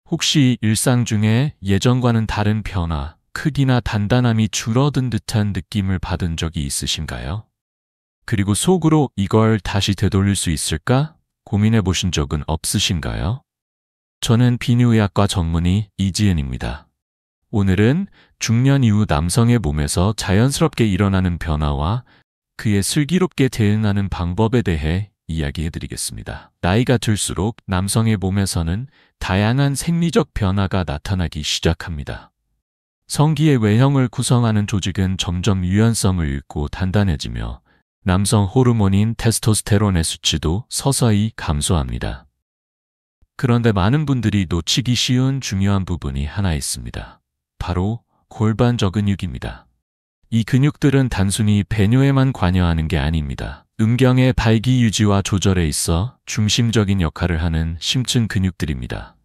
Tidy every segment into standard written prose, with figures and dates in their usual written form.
혹시 일상 중에 예전과는 다른 변화, 크기나 단단함이 줄어든 듯한 느낌을 받은 적이 있으신가요? 그리고 속으로 이걸 다시 되돌릴 수 있을까? 고민해 보신 적은 없으신가요? 저는 비뇨의학과 전문의 이지은입니다. 오늘은 중년 이후 남성의 몸에서 자연스럽게 일어나는 변화와 그에 슬기롭게 대응하는 방법에 대해 이야기해 드리겠습니다. 나이가 들수록 남성의 몸에서는 다양한 생리적 변화가 나타나기 시작합니다. 성기의 외형을 구성하는 조직은 점점 유연성을 잃고 단단해지며 남성 호르몬인 테스토스테론의 수치도 서서히 감소합니다. 그런데 많은 분들이 놓치기 쉬운 중요한 부분이 하나 있습니다. 바로 골반 저근육입니다. 이 근육들은 단순히 배뇨에만 관여하는 게 아닙니다. 음경의 발기 유지와 조절에 있어 중심적인 역할을 하는 심층 근육들입니다.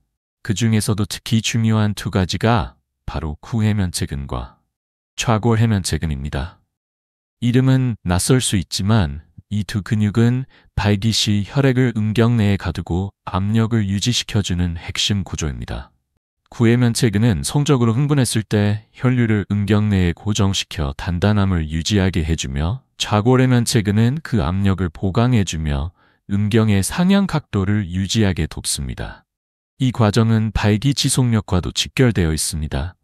그 중에서도 특히 중요한 두 가지가 바로 구해면체근과 좌골해면체근입니다. 이름은 낯설 수 있지만 이 두 근육은 발기 시 혈액을 음경 내에 가두고 압력을 유지시켜주는 핵심 구조입니다. 구해면체근은 성적으로 흥분했을 때 혈류를 음경 내에 고정시켜 단단함을 유지하게 해주며 좌골해면체근은 그 압력을 보강해주며 음경의 상향 각도를 유지하게 돕습니다. 이 과정은 발기 지속력과도 직결되어 있습니다.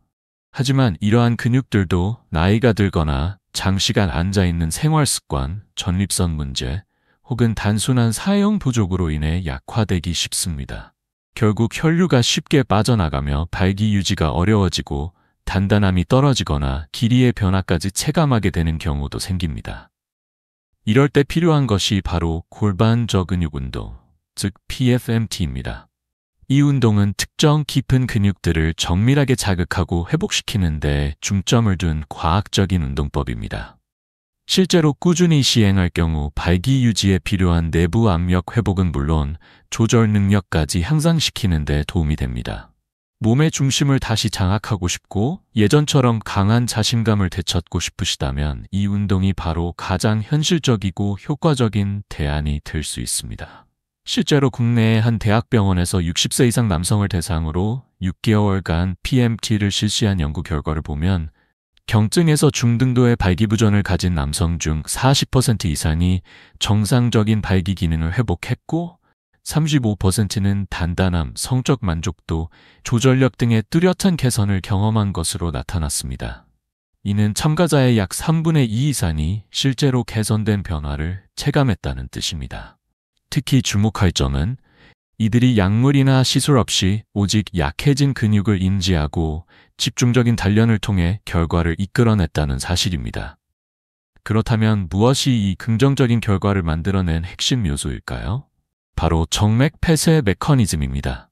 하지만 이러한 근육들도 나이가 들거나 장시간 앉아있는 생활습관, 전립선 문제, 혹은 단순한 사용 부족으로 인해 약화되기 쉽습니다. 결국 혈류가 쉽게 빠져나가며 발기 유지가 어려워지고 단단함이 떨어지거나 길이의 변화까지 체감하게 되는 경우도 생깁니다. 이럴 때 필요한 것이 바로 골반 저근육 운동, 즉 PFMT입니다. 이 운동은 특정 깊은 근육들을 정밀하게 자극하고 회복시키는 데 중점을 둔 과학적인 운동법입니다. 실제로 꾸준히 시행할 경우 발기 유지에 필요한 내부 압력 회복은 물론 조절 능력까지 향상시키는 데 도움이 됩니다. 몸의 중심을 다시 장악하고 싶고 예전처럼 강한 자신감을 되찾고 싶으시다면 이 운동이 바로 가장 현실적이고 효과적인 대안이 될 수 있습니다. 실제로 국내의 한 대학병원에서 60세 이상 남성을 대상으로 6개월간 PMT를 실시한 연구 결과를 보면 경증에서 중등도의 발기부전을 가진 남성 중 40% 이상이 정상적인 발기 기능을 회복했고 35%는 단단함, 성적 만족도, 조절력 등의 뚜렷한 개선을 경험한 것으로 나타났습니다. 이는 참가자의 약 3분의 2 이상이 실제로 개선된 변화를 체감했다는 뜻입니다. 특히 주목할 점은 이들이 약물이나 시술 없이 오직 약해진 근육을 인지하고 집중적인 단련을 통해 결과를 이끌어냈다는 사실입니다. 그렇다면 무엇이 이 긍정적인 결과를 만들어낸 핵심 요소일까요? 바로 정맥 폐쇄 메커니즘입니다.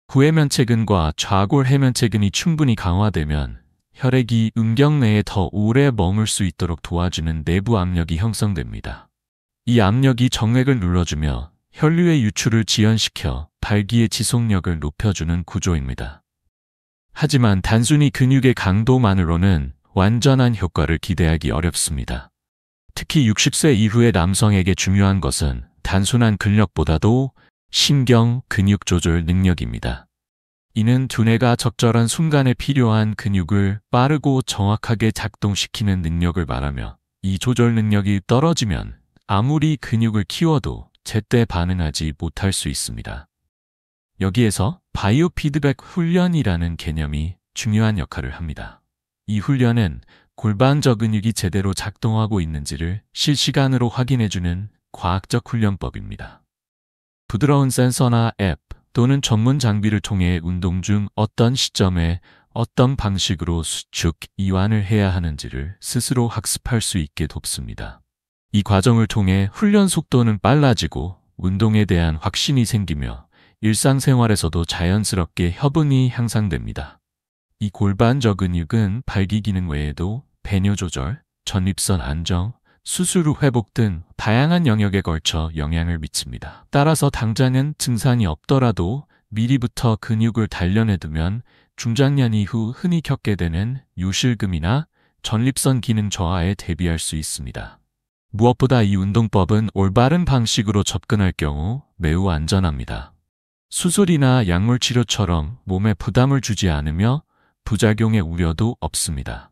구해면체근과 좌골해면체근이 충분히 강화되면 혈액이 음경 내에 더 오래 머물 수 있도록 도와주는 내부 압력이 형성됩니다. 이 압력이 정맥을 눌러주며 혈류의 유출을 지연시켜 발기의 지속력을 높여주는 구조입니다. 하지만 단순히 근육의 강도만으로는 완전한 효과를 기대하기 어렵습니다. 특히 60세 이후의 남성에게 중요한 것은 단순한 근력보다도 신경, 근육 조절 능력입니다. 이는 두뇌가 적절한 순간에 필요한 근육을 빠르고 정확하게 작동시키는 능력을 말하며 이 조절 능력이 떨어지면 아무리 근육을 키워도 제때 반응하지 못할 수 있습니다. 여기에서 바이오 피드백 훈련이라는 개념이 중요한 역할을 합니다. 이 훈련은 골반 저근육이 제대로 작동하고 있는지를 실시간으로 확인해주는 과학적 훈련법입니다. 부드러운 센서나 앱 또는 전문 장비를 통해 운동 중 어떤 시점에 어떤 방식으로 수축, 이완을 해야 하는지를 스스로 학습할 수 있게 돕습니다. 이 과정을 통해 훈련 속도는 빨라지고 운동에 대한 확신이 생기며 일상생활에서도 자연스럽게 협응이 향상됩니다. 이 골반 저근육은 발기 기능 외에도 배뇨 조절, 전립선 안정, 수술 후 회복 등 다양한 영역에 걸쳐 영향을 미칩니다. 따라서 당장은 증상이 없더라도 미리부터 근육을 단련해두면 중장년 이후 흔히 겪게 되는 요실금이나 전립선 기능 저하에 대비할 수 있습니다. 무엇보다 이 운동법은 올바른 방식으로 접근할 경우 매우 안전합니다. 수술이나 약물 치료처럼 몸에 부담을 주지 않으며 부작용의 우려도 없습니다.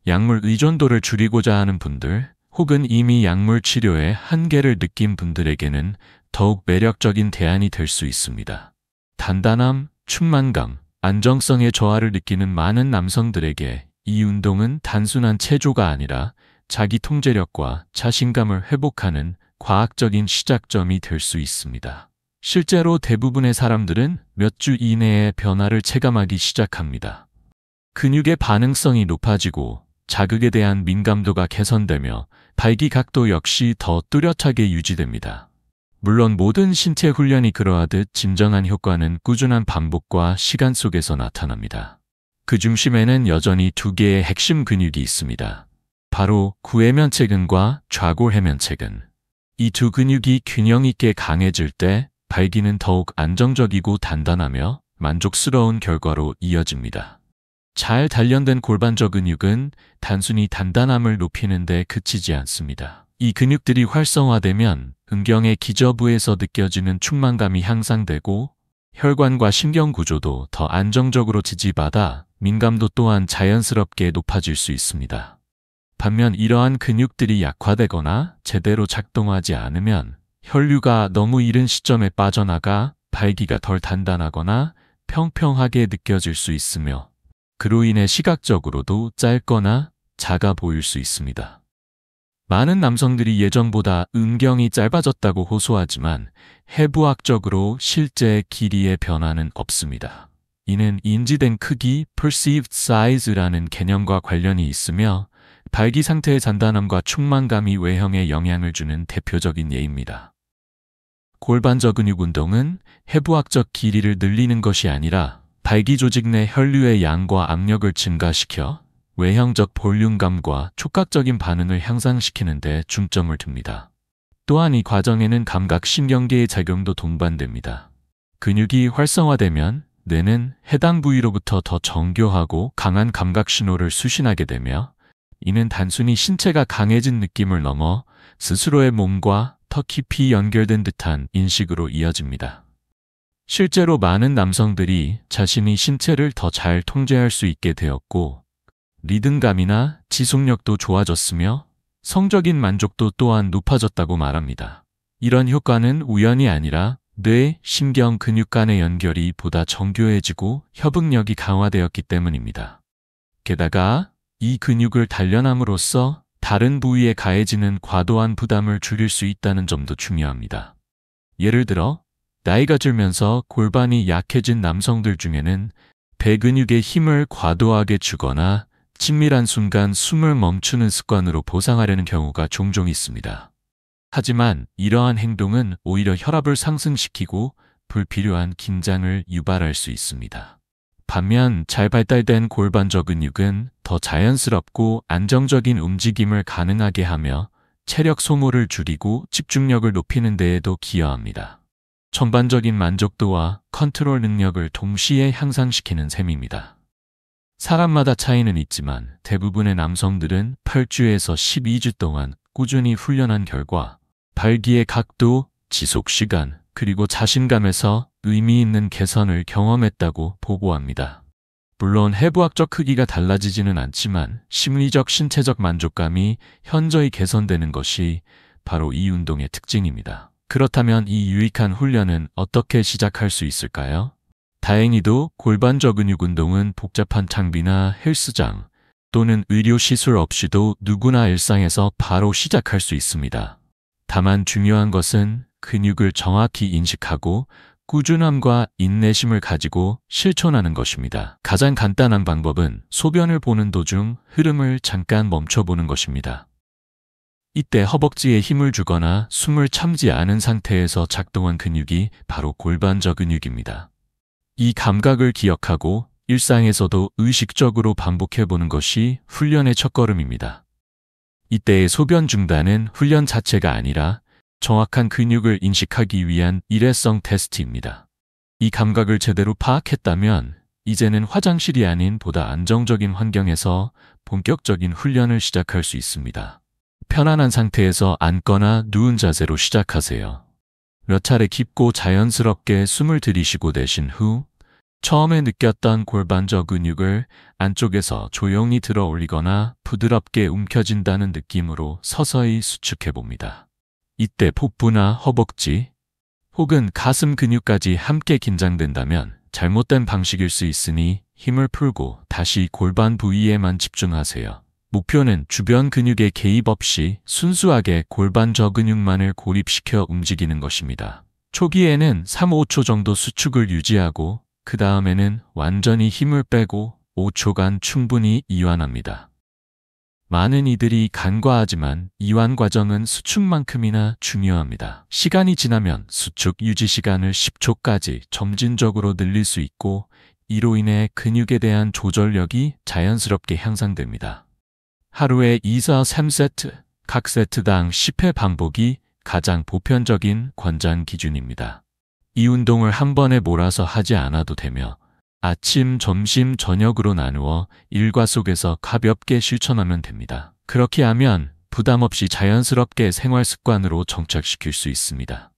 약물 의존도를 줄이고자 하는 분들, 혹은 이미 약물 치료의 한계를 느낀 분들에게는 더욱 매력적인 대안이 될 수 있습니다. 단단함, 충만감, 안정성의 저하를 느끼는 많은 남성들에게 이 운동은 단순한 체조가 아니라 자기 통제력과 자신감을 회복하는 과학적인 시작점이 될 수 있습니다. 실제로 대부분의 사람들은 몇 주 이내에 변화를 체감하기 시작합니다. 근육의 반응성이 높아지고 자극에 대한 민감도가 개선되며 발기 각도 역시 더 뚜렷하게 유지됩니다. 물론 모든 신체 훈련이 그러하듯 진정한 효과는 꾸준한 반복과 시간 속에서 나타납니다. 그 중심에는 여전히 두 개의 핵심 근육이 있습니다. 바로 구해면체근과 좌골해면체근. 이 두 근육이 균형 있게 강해질 때 발기는 더욱 안정적이고 단단하며 만족스러운 결과로 이어집니다. 잘 단련된 골반저 근육은 단순히 단단함을 높이는 데 그치지 않습니다. 이 근육들이 활성화되면 음경의 기저부에서 느껴지는 충만감이 향상되고 혈관과 신경 구조도 더 안정적으로 지지받아 민감도 또한 자연스럽게 높아질 수 있습니다. 반면 이러한 근육들이 약화되거나 제대로 작동하지 않으면 혈류가 너무 이른 시점에 빠져나가 발기가 덜 단단하거나 평평하게 느껴질 수 있으며 그로 인해 시각적으로도 짧거나 작아 보일 수 있습니다. 많은 남성들이 예전보다 음경이 짧아졌다고 호소하지만 해부학적으로 실제 길이의 변화는 없습니다. 이는 인지된 크기 perceived size라는 개념과 관련이 있으며 발기 상태의 단단함과 충만감이 외형에 영향을 주는 대표적인 예입니다. 골반저 근육 운동은 해부학적 길이를 늘리는 것이 아니라 발기 조직 내 혈류의 양과 압력을 증가시켜 외형적 볼륨감과 촉각적인 반응을 향상시키는 데 중점을 둡니다. 또한 이 과정에는 감각신경계의 작용도 동반됩니다. 근육이 활성화되면 뇌는 해당 부위로부터 더 정교하고 강한 감각신호를 수신하게 되며 이는 단순히 신체가 강해진 느낌을 넘어 스스로의 몸과 더 깊이 연결된 듯한 인식으로 이어집니다. 실제로 많은 남성들이 자신이 신체를 더 잘 통제할 수 있게 되었고 리듬감이나 지속력도 좋아졌으며 성적인 만족도 또한 높아졌다고 말합니다. 이런 효과는 우연이 아니라 뇌, 신경, 근육 간의 연결이 보다 정교해지고 협응력이 강화되었기 때문입니다. 게다가 이 근육을 단련함으로써 다른 부위에 가해지는 과도한 부담을 줄일 수 있다는 점도 중요합니다. 예를 들어 나이가 들면서 골반이 약해진 남성들 중에는 배 근육에 힘을 과도하게 주거나 친밀한 순간 숨을 멈추는 습관으로 보상하려는 경우가 종종 있습니다. 하지만 이러한 행동은 오히려 혈압을 상승시키고 불필요한 긴장을 유발할 수 있습니다. 반면 잘 발달된 골반저 근육은 더 자연스럽고 안정적인 움직임을 가능하게 하며 체력 소모를 줄이고 집중력을 높이는 데에도 기여합니다. 전반적인 만족도와 컨트롤 능력을 동시에 향상시키는 셈입니다. 사람마다 차이는 있지만 대부분의 남성들은 8주에서 12주 동안 꾸준히 훈련한 결과 발기의 각도, 지속 시간, 그리고 자신감에서 의미 있는 개선을 경험했다고 보고합니다. 물론 해부학적 크기가 달라지지는 않지만 심리적, 신체적 만족감이 현저히 개선되는 것이 바로 이 운동의 특징입니다. 그렇다면 이 유익한 훈련은 어떻게 시작할 수 있을까요? 다행히도 골반저 근육 운동은 복잡한 장비나 헬스장 또는 의료시술 없이도 누구나 일상에서 바로 시작할 수 있습니다. 다만 중요한 것은 근육을 정확히 인식하고 꾸준함과 인내심을 가지고 실천하는 것입니다. 가장 간단한 방법은 소변을 보는 도중 흐름을 잠깐 멈춰보는 것입니다. 이때 허벅지에 힘을 주거나 숨을 참지 않은 상태에서 작동한 근육이 바로 골반저 근육입니다. 이 감각을 기억하고 일상에서도 의식적으로 반복해보는 것이 훈련의 첫걸음입니다. 이때의 소변 중단은 훈련 자체가 아니라 정확한 근육을 인식하기 위한 일회성 테스트입니다. 이 감각을 제대로 파악했다면 이제는 화장실이 아닌 보다 안정적인 환경에서 본격적인 훈련을 시작할 수 있습니다. 편안한 상태에서 앉거나 누운 자세로 시작하세요. 몇 차례 깊고 자연스럽게 숨을 들이쉬고 내쉰 후 처음에 느꼈던 골반저 근육을 안쪽에서 조용히 들어 올리거나 부드럽게 움켜진다는 느낌으로 서서히 수축해 봅니다. 이때 복부나 허벅지 혹은 가슴 근육까지 함께 긴장된다면 잘못된 방식일 수 있으니 힘을 풀고 다시 골반 부위에만 집중하세요. 목표는 주변 근육의 개입 없이 순수하게 골반저 근육만을 고립시켜 움직이는 것입니다. 초기에는 3-5초 정도 수축을 유지하고 그 다음에는 완전히 힘을 빼고 5초간 충분히 이완합니다. 많은 이들이 간과하지만 이완 과정은 수축만큼이나 중요합니다. 시간이 지나면 수축 유지 시간을 10초까지 점진적으로 늘릴 수 있고 이로 인해 근육에 대한 조절력이 자연스럽게 향상됩니다. 하루에 2-3세트, 각 세트당 10회 반복이 가장 보편적인 권장 기준입니다. 이 운동을 한 번에 몰아서 하지 않아도 되며 아침, 점심, 저녁으로 나누어 일과 속에서 가볍게 실천하면 됩니다. 그렇게 하면 부담 없이 자연스럽게 생활 습관으로 정착시킬 수 있습니다.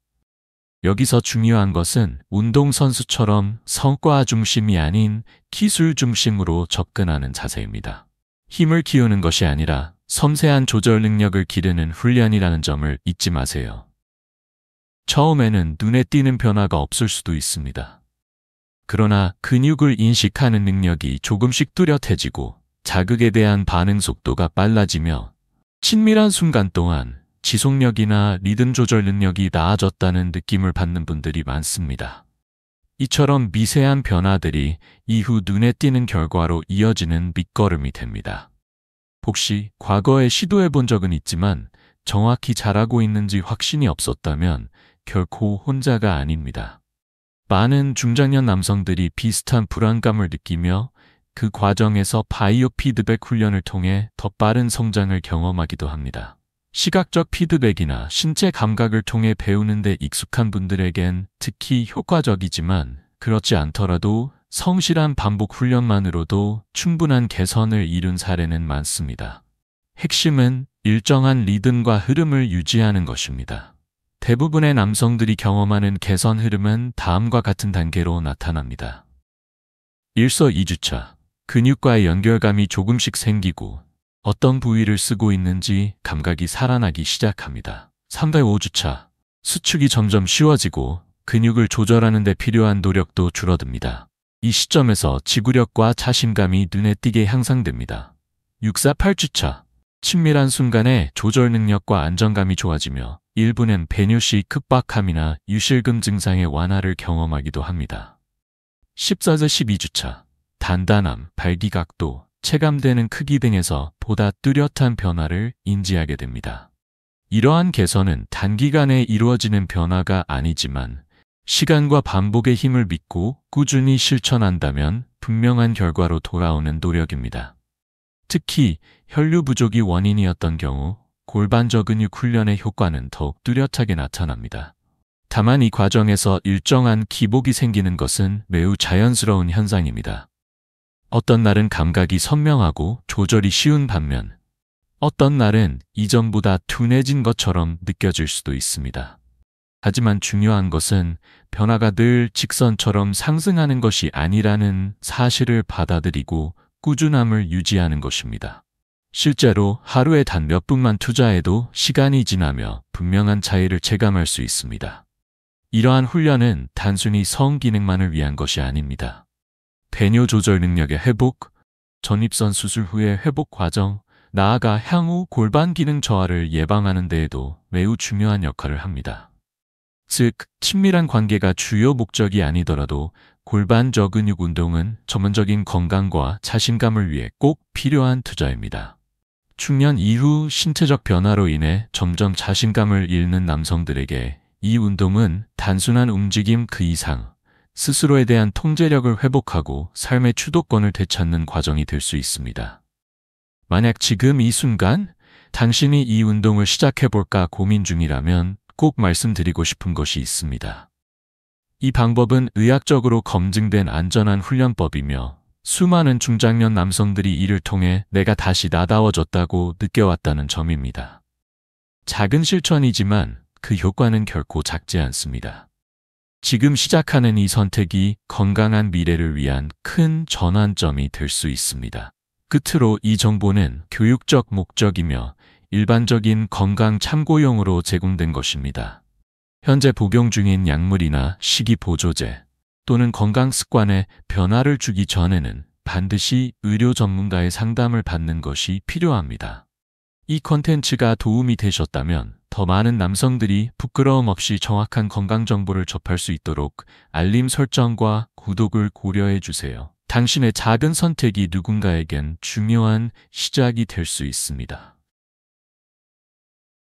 여기서 중요한 것은 운동선수처럼 성과 중심이 아닌 기술 중심으로 접근하는 자세입니다. 힘을 키우는 것이 아니라 섬세한 조절 능력을 기르는 훈련이라는 점을 잊지 마세요. 처음에는 눈에 띄는 변화가 없을 수도 있습니다. 그러나 근육을 인식하는 능력이 조금씩 뚜렷해지고 자극에 대한 반응 속도가 빨라지며 친밀한 순간 동안 지속력이나 리듬 조절 능력이 나아졌다는 느낌을 받는 분들이 많습니다. 이처럼 미세한 변화들이 이후 눈에 띄는 결과로 이어지는 밑거름이 됩니다. 혹시 과거에 시도해 본 적은 있지만 정확히 잘하고 있는지 확신이 없었다면 결코 혼자가 아닙니다. 많은 중장년 남성들이 비슷한 불안감을 느끼며 그 과정에서 바이오 피드백 훈련을 통해 더 빠른 성장을 경험하기도 합니다. 시각적 피드백이나 신체 감각을 통해 배우는 데 익숙한 분들에겐 특히 효과적이지만 그렇지 않더라도 성실한 반복 훈련만으로도 충분한 개선을 이룬 사례는 많습니다. 핵심은 일정한 리듬과 흐름을 유지하는 것입니다. 대부분의 남성들이 경험하는 개선 흐름은 다음과 같은 단계로 나타납니다. 일석이주차, 근육과의 연결감이 조금씩 생기고 어떤 부위를 쓰고 있는지 감각이 살아나기 시작합니다. 3-5주차, 수축이 점점 쉬워지고 근육을 조절하는 데 필요한 노력도 줄어듭니다. 이 시점에서 지구력과 자신감이 눈에 띄게 향상됩니다. 6-8주차, 친밀한 순간에 조절 능력과 안정감이 좋아지며 일부는 배뇨시 급박함이나 유실금 증상의 완화를 경험하기도 합니다. 14-12주차, 단단함, 발기각도, 체감되는 크기 등에서 보다 뚜렷한 변화를 인지하게 됩니다. 이러한 개선은 단기간에 이루어지는 변화가 아니지만 시간과 반복의 힘을 믿고 꾸준히 실천한다면 분명한 결과로 돌아오는 노력입니다. 특히 혈류 부족이 원인이었던 경우 골반저 근육 훈련의 효과는 더욱 뚜렷하게 나타납니다. 다만 이 과정에서 일정한 기복이 생기는 것은 매우 자연스러운 현상입니다. 어떤 날은 감각이 선명하고 조절이 쉬운 반면 어떤 날은 이전보다 둔해진 것처럼 느껴질 수도 있습니다. 하지만 중요한 것은 변화가 늘 직선처럼 상승하는 것이 아니라는 사실을 받아들이고 꾸준함을 유지하는 것입니다. 실제로 하루에 단 몇 분만 투자해도 시간이 지나며 분명한 차이를 체감할 수 있습니다. 이러한 훈련은 단순히 성기능만을 위한 것이 아닙니다. 배뇨 조절 능력의 회복, 전립선 수술 후의 회복 과정, 나아가 향후 골반 기능 저하를 예방하는 데에도 매우 중요한 역할을 합니다. 즉, 친밀한 관계가 주요 목적이 아니더라도 골반저 근육 운동은 전문적인 건강과 자신감을 위해 꼭 필요한 투자입니다. 중년 이후 신체적 변화로 인해 점점 자신감을 잃는 남성들에게 이 운동은 단순한 움직임 그 이상 스스로에 대한 통제력을 회복하고 삶의 주도권을 되찾는 과정이 될 수 있습니다. 만약 지금 이 순간 당신이 이 운동을 시작해볼까 고민 중이라면 꼭 말씀드리고 싶은 것이 있습니다. 이 방법은 의학적으로 검증된 안전한 훈련법이며 수많은 중장년 남성들이 이를 통해 내가 다시 나다워졌다고 느껴왔다는 점입니다. 작은 실천이지만 그 효과는 결코 작지 않습니다. 지금 시작하는 이 선택이 건강한 미래를 위한 큰 전환점이 될 수 있습니다. 끝으로 이 정보는 교육적 목적이며 일반적인 건강 참고용으로 제공된 것입니다. 현재 복용 중인 약물이나 식이보조제 또는 건강 습관에 변화를 주기 전에는 반드시 의료 전문가의 상담을 받는 것이 필요합니다. 이 콘텐츠가 도움이 되셨다면 더 많은 남성들이 부끄러움 없이 정확한 건강 정보를 접할 수 있도록 알림 설정과 구독을 고려해 주세요. 당신의 작은 선택이 누군가에겐 중요한 시작이 될 수 있습니다.